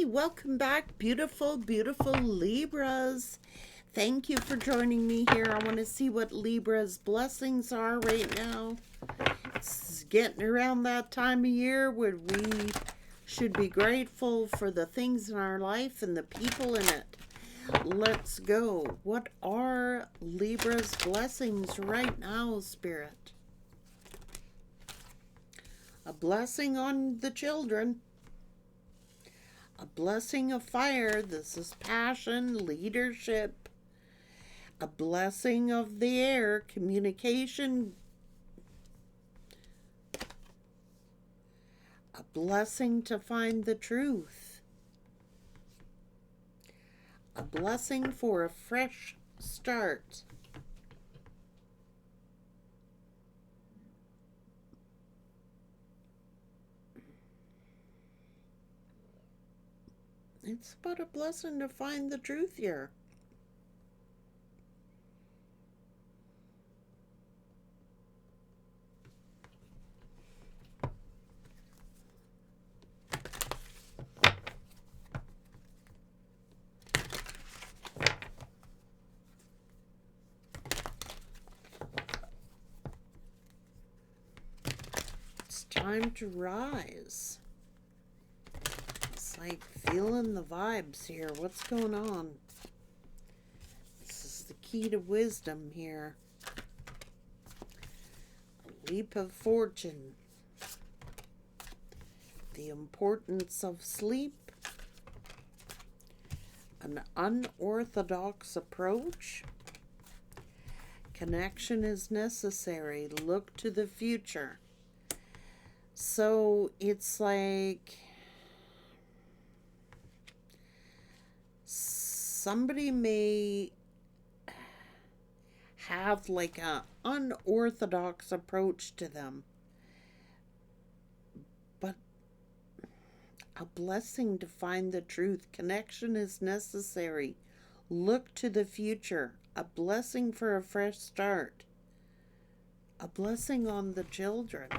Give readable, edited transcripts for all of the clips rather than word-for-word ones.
welcome back, beautiful, beautiful Libras. Thank you for joining me here. I want to see what Libra's blessings are right now. It's getting around that time of year where we should be grateful for the things in our life and the people in it. Let's go. What are Libra's blessings right now, Spirit? A blessing on the children. A blessing of fire. This is passion, leadership. A blessing of the air, communication. A blessing to find the truth. A blessing for a fresh start. It's about a blessing to find the truth here. It's time to rise. It's like feeling the vibes here. What's going on? This is the key to wisdom here. A leap of fortune. The importance of sleep. An unorthodox approach. Connection is necessary. Look to the future. So it's like somebody may have like an unorthodox approach to them, but a blessing to find the truth. Connection is necessary. Look to the future. A blessing for a fresh start. A blessing on the children.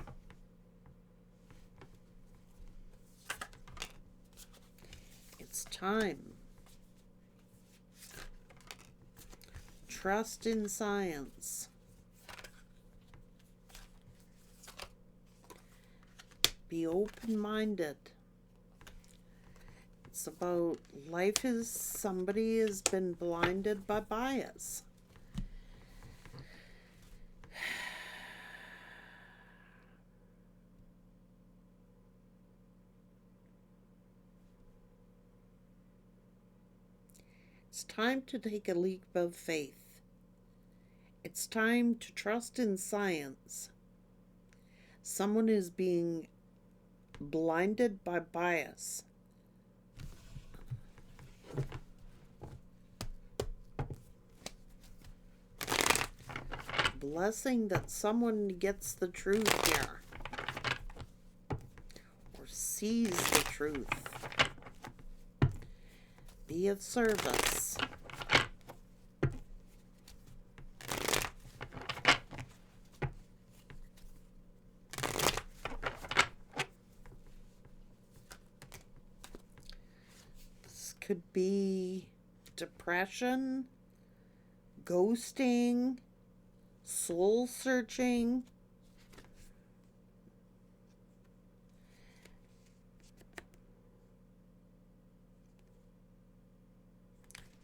It's time. Trust in science. Be open-minded. It's about life is somebody has been blinded by bias. It's time to take a leap of faith. It's time to trust in science. Someone is being blinded by bias. Blessing that someone gets the truth here. Or sees the truth. Be of service. This could be depression, ghosting, soul searching.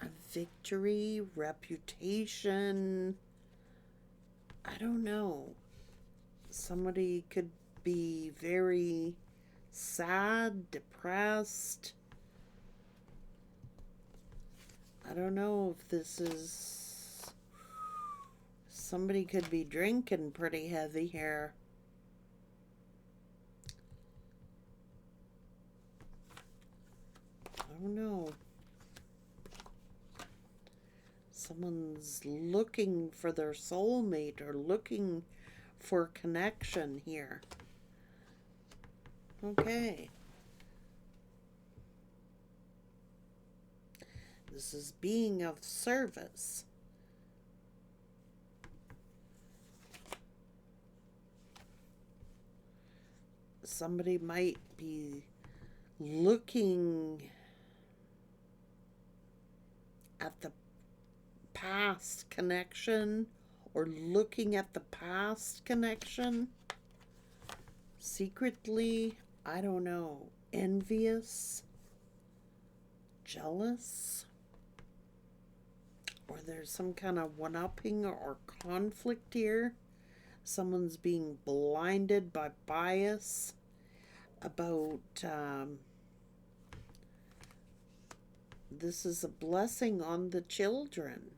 A victory, reputation. I don't know. Somebody could be very sad, depressed. I don't know if this is... Somebody could be drinking pretty heavy here. I don't know. Someone's looking for their soulmate or looking for connection here. Okay. This is being of service. Somebody might be looking at the past connection, or looking at the past connection. Secretly, I don't know, envious, jealous, or there's some kind of one-upping or conflict here. Someone's being blinded by bias about this is a blessing on the children.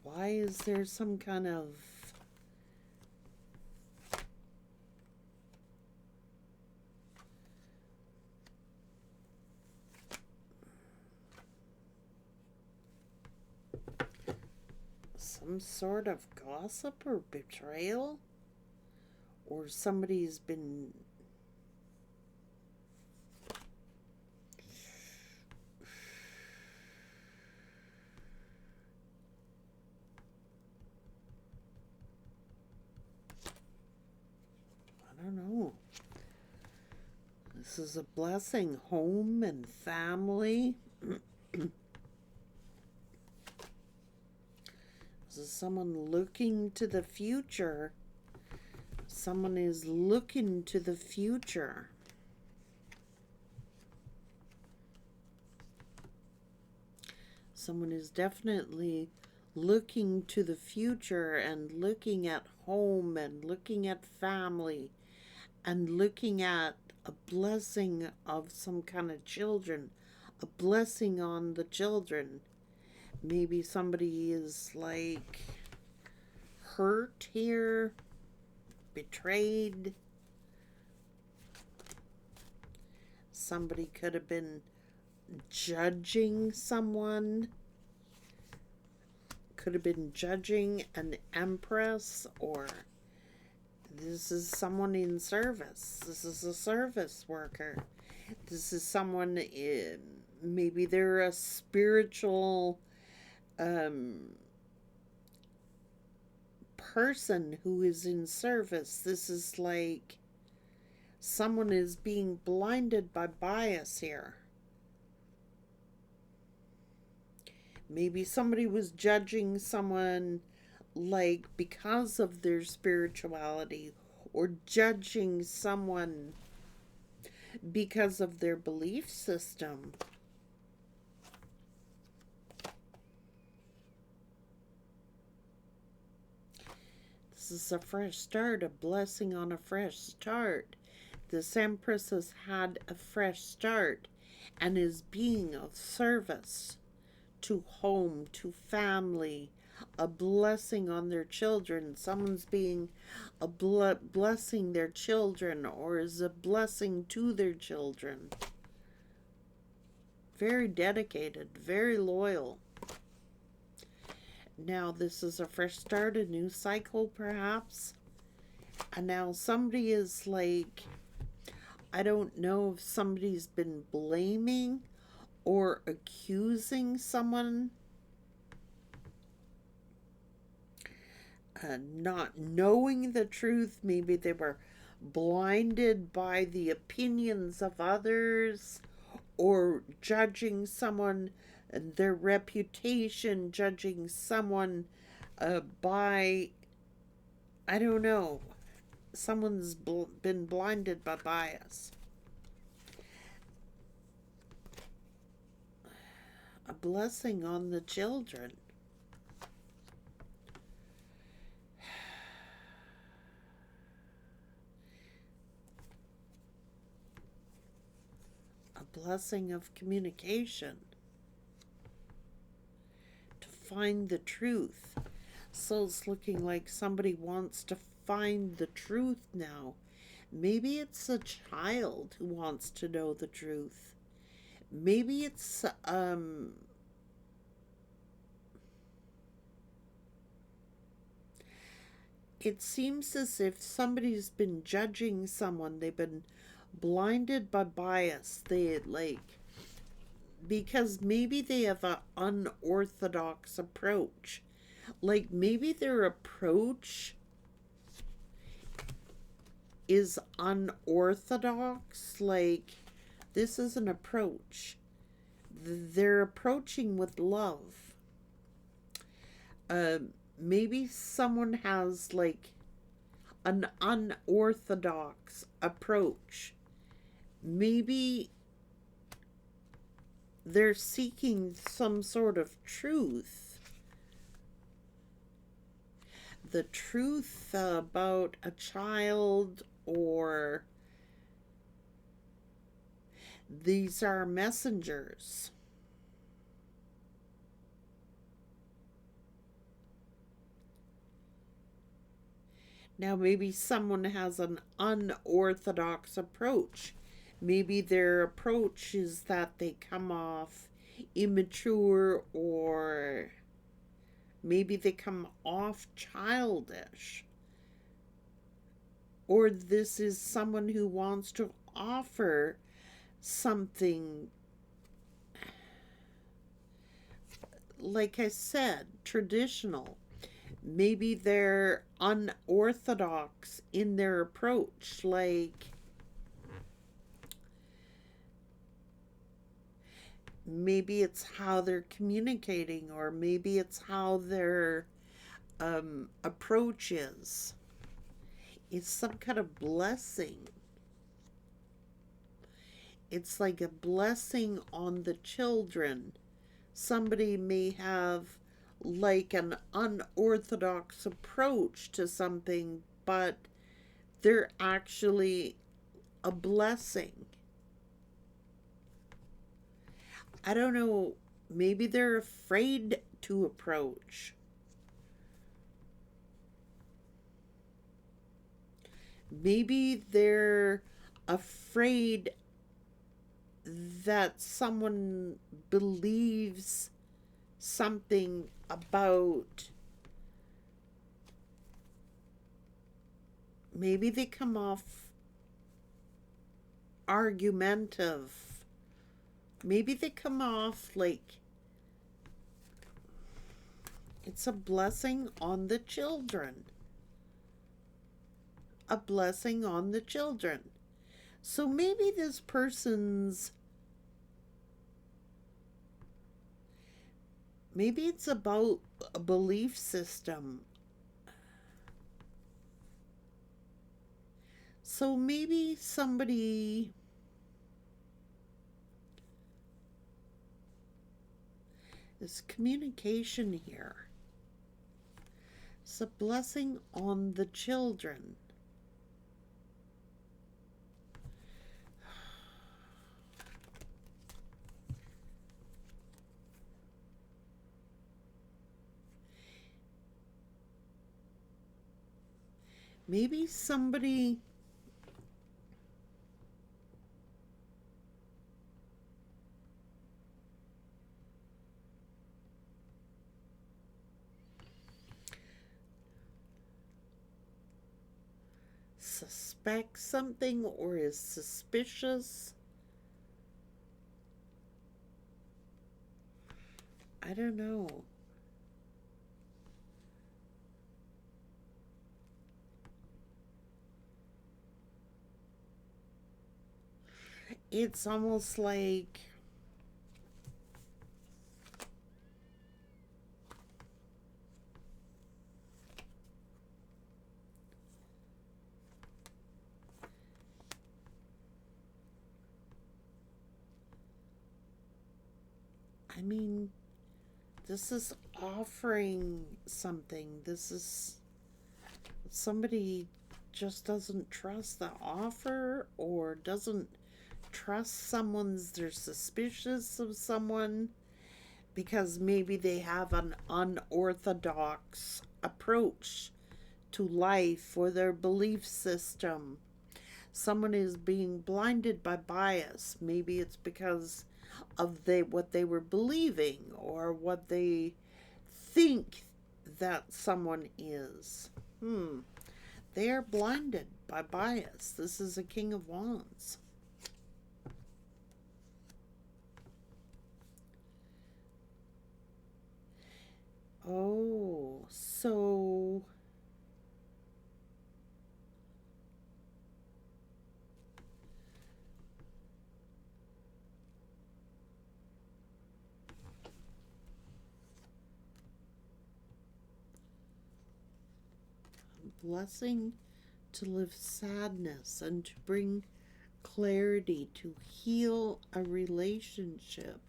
Why is there some kind of some sort of gossip or betrayal? Or somebody's been I don't know. This is a blessing, home and family. This is someone looking to the future. Someone is looking to the future. Someone is definitely looking to the future and looking at home and looking at family and looking at a blessing of some kind of children, a blessing on the children. Maybe somebody is like hurt here, betrayed. Somebody could have been judging someone. Could have been judging an empress, or this is someone in service. This is a service worker. This is someone, maybe they're a spiritual person who is in service. This is like someone is being blinded by bias here. Maybe somebody was judging someone like because of their spirituality, or judging someone because of their belief system. This is a fresh start, a blessing on a fresh start. This Empress has had a fresh start and is being of service to home, to family, a blessing on their children. Someone's being a blessing their children, or is a blessing to their children. Very dedicated, very loyal. Now this is a fresh start, a new cycle perhaps. And now somebody is like, I don't know if somebody's been blaming or accusing someone, not knowing the truth. Maybe they were blinded by the opinions of others, or judging someone, their reputation, judging someone by, I don't know, someone's been blinded by bias. A blessing on the children. A blessing of communication. To find the truth. So it's looking like somebody wants to find the truth now. Maybe it's a child who wants to know the truth. Maybe it's it seems as if somebody's been judging someone. They've been blinded by bias. They because maybe they have an unorthodox approach. Like maybe their approach is unorthodox. Like, this is an approach. They're approaching with love. Uh, Maybe someone has like an unorthodox approach. Maybe they're seeking some sort of truth. The truth about a child, or these are messengers. Now, maybe someone has an unorthodox approach. Maybe their approach is that they come off immature, or maybe they come off childish. Or this is someone who wants to offer something, like I said, traditional. Maybe they're unorthodox in their approach, like maybe it's how they're communicating, or maybe it's how their approach is. It's some kind of blessing. It's like a blessing on the children. Somebody may have like an unorthodox approach to something, but they're actually a blessing. I don't know, maybe they're afraid to approach. Maybe they're afraid that someone believes something about, maybe they come off argumentative. Maybe they come off like it's a blessing on the children. A blessing on the children. So maybe this person's, maybe it's about a belief system. So maybe somebody, there's communication here. It's a blessing on the children. Maybe somebody, suspects something or is suspicious. I don't know. It's almost like I mean, this is offering something. This is somebody just doesn't trust the offer, or doesn't trust someone's, they're suspicious of someone because maybe they have an unorthodox approach to life or their belief system. Someone is being blinded by bias. Maybe it's because of what they were believing, or what they think that someone is. They are blinded by bias. This is a King of Wands. Oh, so blessing to live sadness and to bring clarity, to heal a relationship.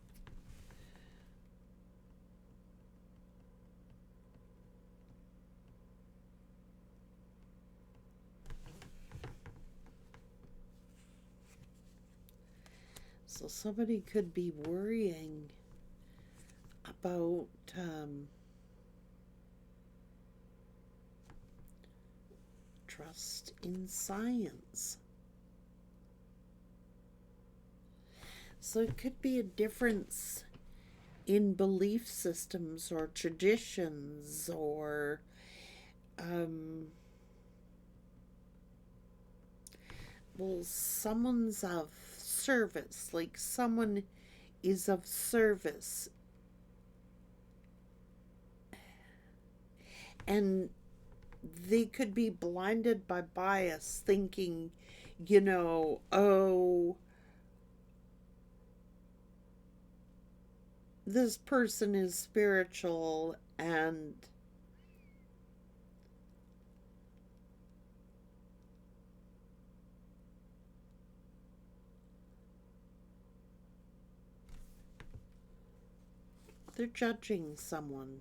So somebody could be worrying about trust in science. So it could be a difference in belief systems or traditions or well, someone's of service, like someone is of service, and they could be blinded by bias, thinking, oh, this person is spiritual and they're judging someone.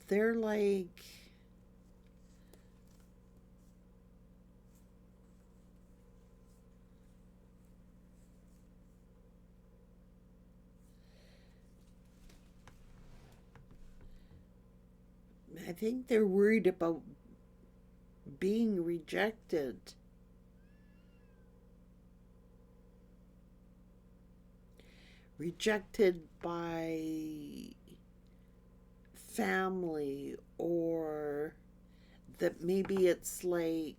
They're like, I think they're worried about being rejected. Rejected by family, or that maybe it's like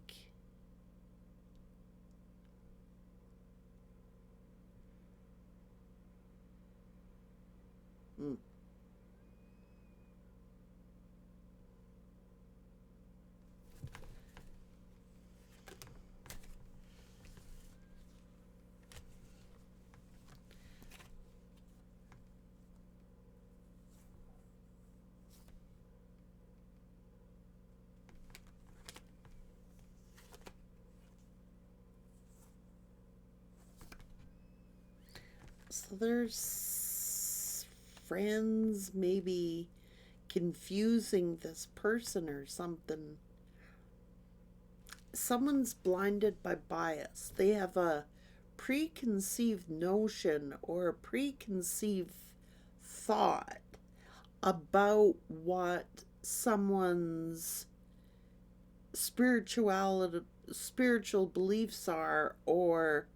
so there's friends maybe confusing this person or something. Someone's blinded by bias. They have a preconceived notion or a preconceived thought about what someone's spiritual beliefs are, or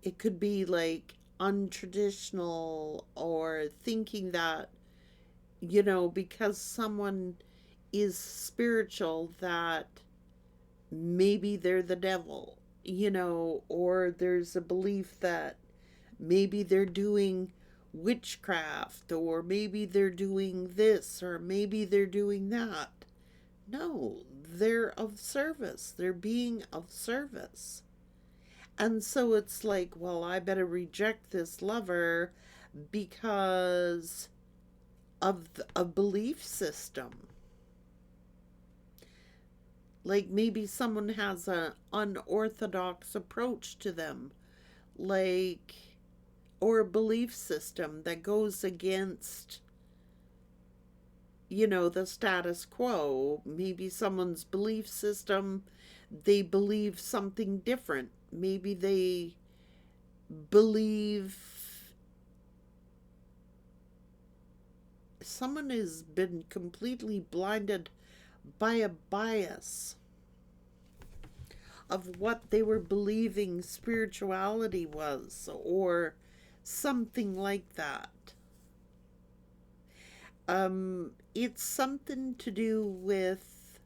it could be like untraditional, or thinking that, because someone is spiritual, that maybe they're the devil, or there's a belief that maybe they're doing witchcraft, or maybe they're doing this, or maybe they're doing that. No, they're of service. They're being of service. And so it's like, well, I better reject this lover because of a belief system. Like maybe someone has an unorthodox approach to them, like, or a belief system that goes against, the status quo. Maybe someone's belief system, they believe something different. Maybe they believe, someone has been completely blinded by a bias of what they were believing spirituality was, or something like that. It's something to do with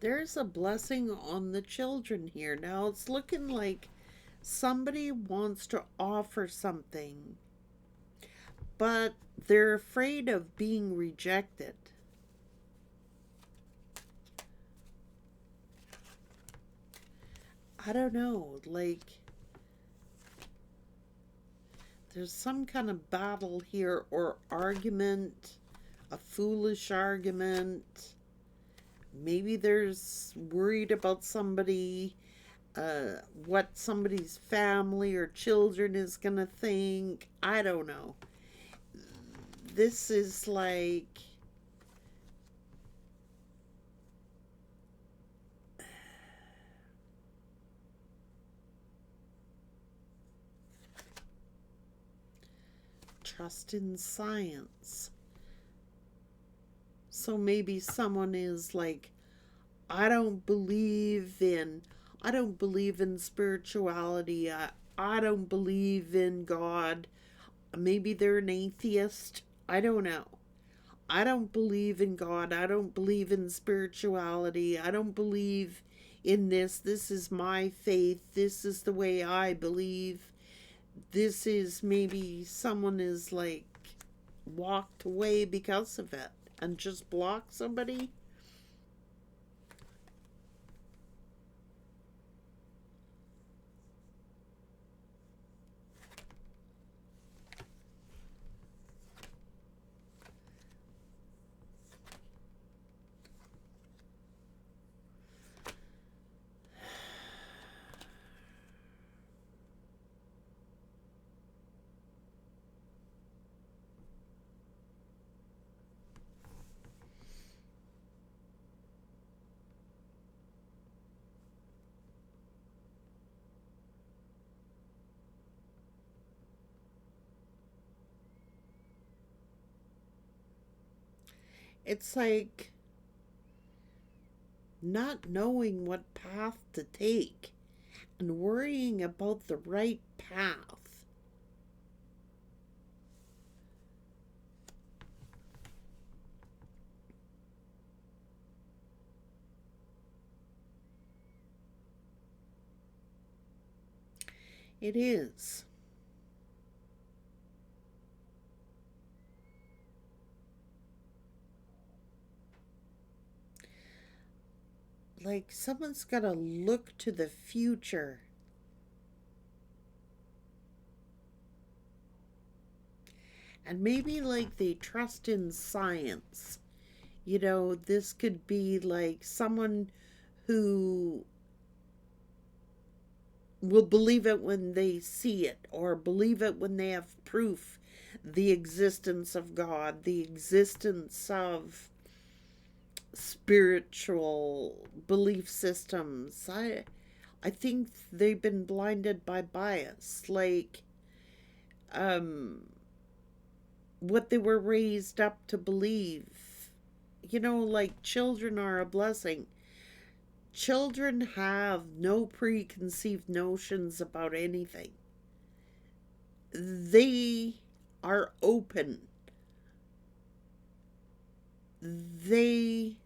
there's a blessing on the children here. Now it's looking like somebody wants to offer something, but they're afraid of being rejected. I don't know, like, there's some kind of battle here or argument, a foolish argument. Maybe there's worried about somebody, what somebody's family or children is going to think. I don't know. This is like, trust in science. So maybe someone is like, I don't believe in spirituality. I don't believe in God. Maybe they're an atheist. I don't know. I don't believe in God. I don't believe in spirituality. I don't believe in this. This is my faith. This is the way I believe. This is, maybe someone is like walked away because of it and just blocked somebody. It's like not knowing what path to take and worrying about the right path. It is. Like someone's got to look to the future. And maybe like they trust in science. You know, this could be like someone who will believe it when they see it, or believe it when they have proof, the existence of God, the existence of spiritual belief systems. I think they've been blinded by bias, like what they were raised up to believe. You know, like children are a blessing. Children have no preconceived notions about anything. They are open. They,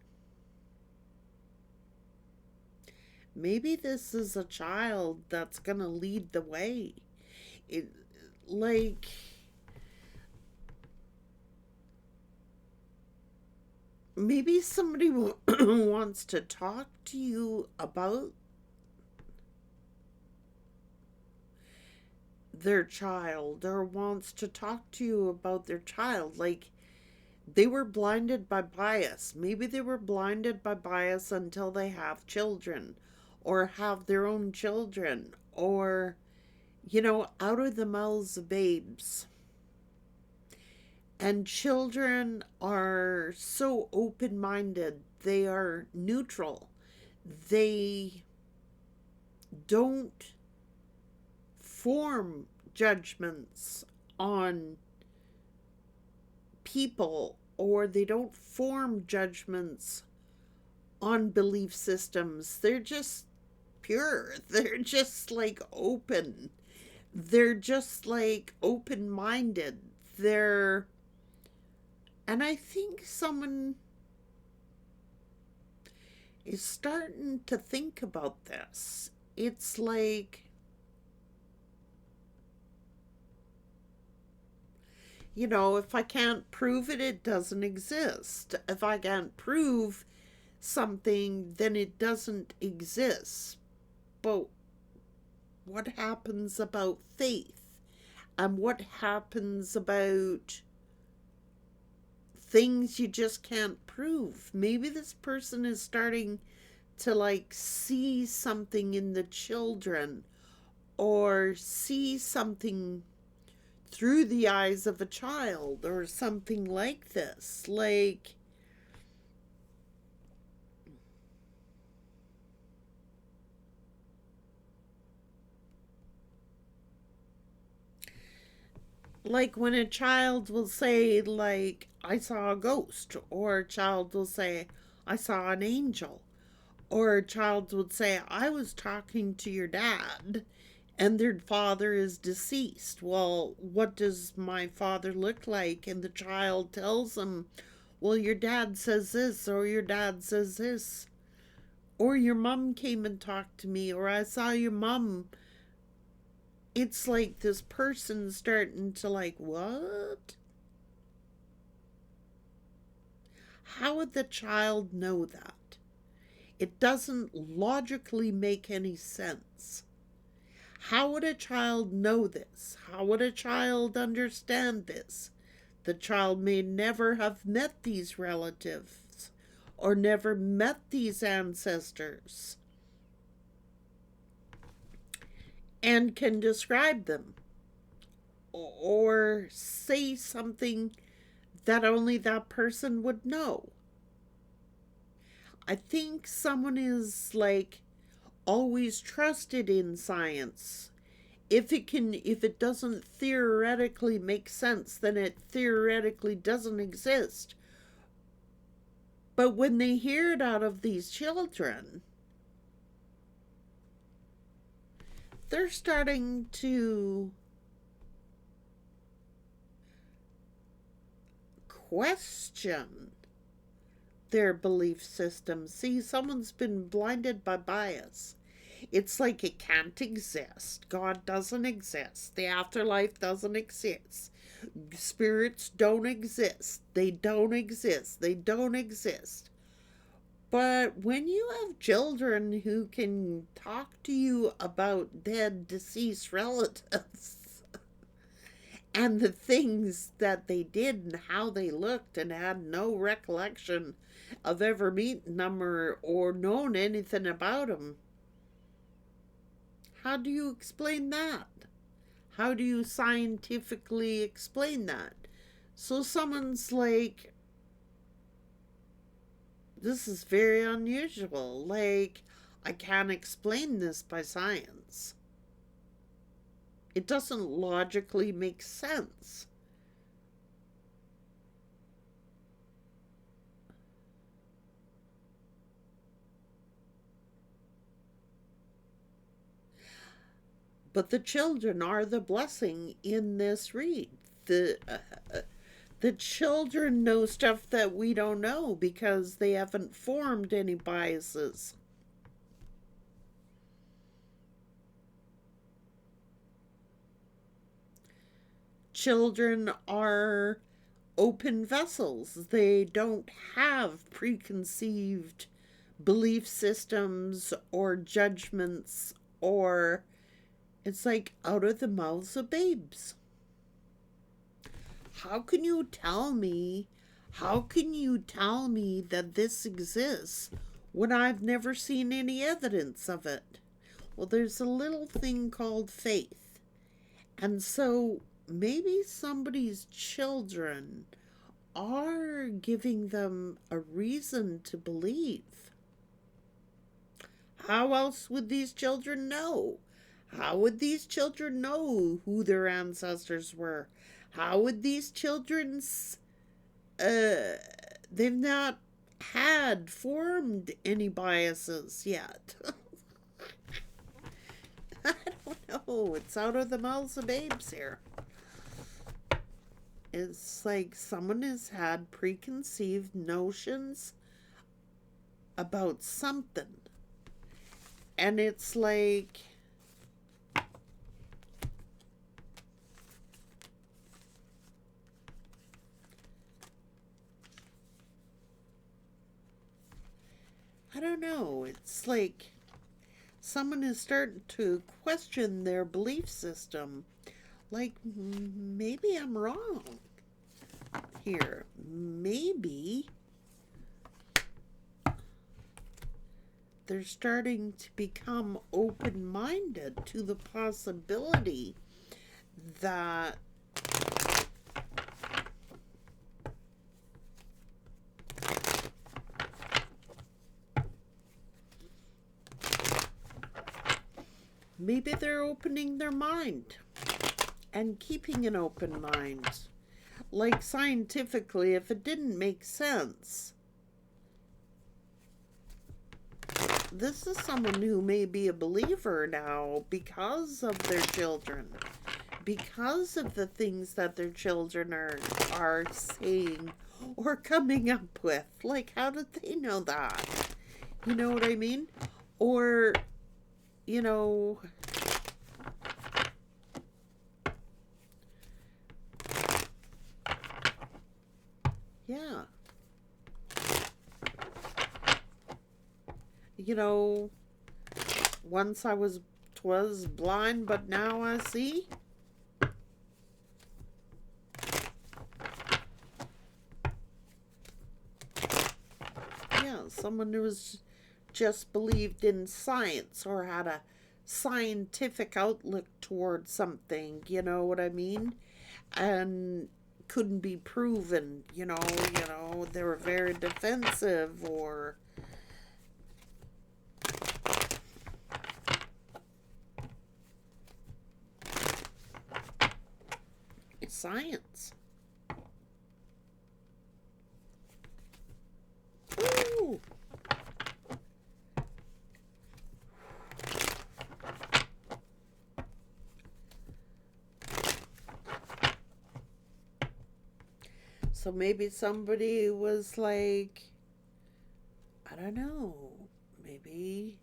maybe this is a child that's gonna lead the way. It, like, maybe somebody wants to talk to you about their child, or wants to talk to you about their child. Like, they were blinded by bias. Maybe they were blinded by bias until they have children, or have their own children, or, you know, out of the mouths of babes. And children are so open-minded. They are neutral. They don't form judgments on people, or they don't form judgments on belief systems. They're just pure. They're just like open. They're just like open-minded. And I think someone is starting to think about this. It's like, you know, if I can't prove it, it doesn't exist. If I can't prove something, then it doesn't exist. But what happens about faith, and what happens about things you just can't prove. Maybe this person is starting to like see something in the children, or see something through the eyes of a child, or something like this. Like when a child will say, like, I saw a ghost, or a child will say, I saw an angel, or a child would say, I was talking to your dad and their father is deceased. Well, what does my father look like? And the child tells them, well, your dad says this, or your dad says this, or your mom came and talked to me, or I saw your mom. It's like this person starting to like, what? How would the child know that? It doesn't logically make any sense. How would a child know this? How would a child understand this? The child may never have met these relatives or never met these ancestors and can describe them or say something that only that person would know. I think someone is like always trusted in science. If it doesn't theoretically make sense, then it theoretically doesn't exist. But when they hear it out of these children, they're starting to question their belief system. See, someone's been blinded by bias. It's like it can't exist. God doesn't exist. The afterlife doesn't exist. Spirits don't exist. They don't exist. They don't exist. But when you have children who can talk to you about dead, deceased relatives and the things that they did and how they looked and had no recollection of ever meeting them or known anything about them, how do you explain that? How do you scientifically explain that? So someone's like, this is very unusual. Like, I can't explain this by science. It doesn't logically make sense. But the children are the blessing in this read. The children know stuff that we don't know because they haven't formed any biases. Children are open vessels. They don't have preconceived belief systems or judgments, or it's like out of the mouths of babes. How can you tell me? How can you tell me that this exists when I've never seen any evidence of it? Well, there's a little thing called faith. And so maybe somebody's children are giving them a reason to believe. How else would these children know? How would these children know who their ancestors were? How would these children's, they've not had formed any biases yet. I don't know. It's out of the mouths of babes here. It's like someone has had preconceived notions about something. And it's like, I don't know. It's like Someone is starting to question their belief system. Like, maybe I'm wrong here. Maybe they're starting to become open-minded to the possibility that maybe they're opening their mind and keeping an open mind. Like, scientifically, if it didn't make sense, this is someone who may be a believer now because of their children, because of the things that their children are saying or coming up with. Like, how did they know that? You know what I mean? Or, you know, yeah. You know, once I was blind, but now I see. Yeah, someone who was just believed in science or had a scientific outlook towards something, you know what I mean? And couldn't be proven, you know, they were very defensive or science. Ooh. So maybe somebody was like, I don't know, maybe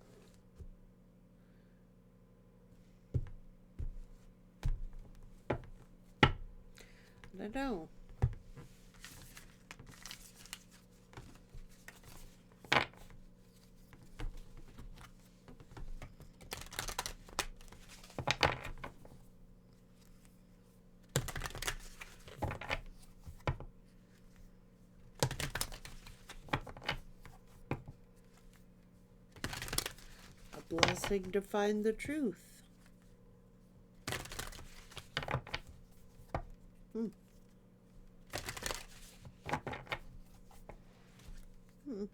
I don't know. A blessing to find the truth. Hmm. Hmm.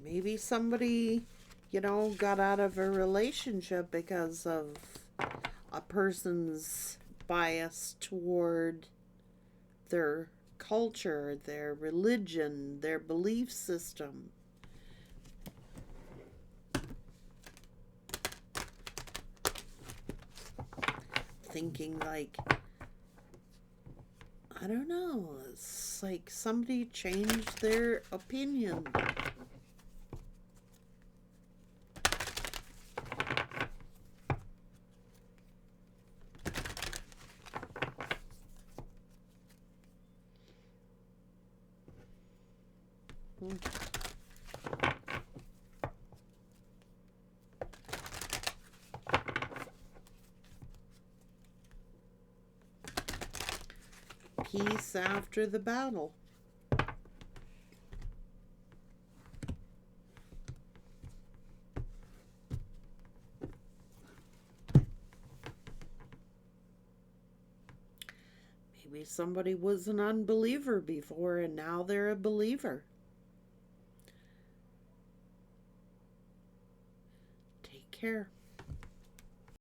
Maybe somebody, you know, got out of a relationship because of a person's bias toward their culture, their religion, their belief system. Thinking like, I don't know, it's like somebody changed their opinion. Peace after the battle. Maybe somebody was an unbeliever before and now they're a believer. Take care.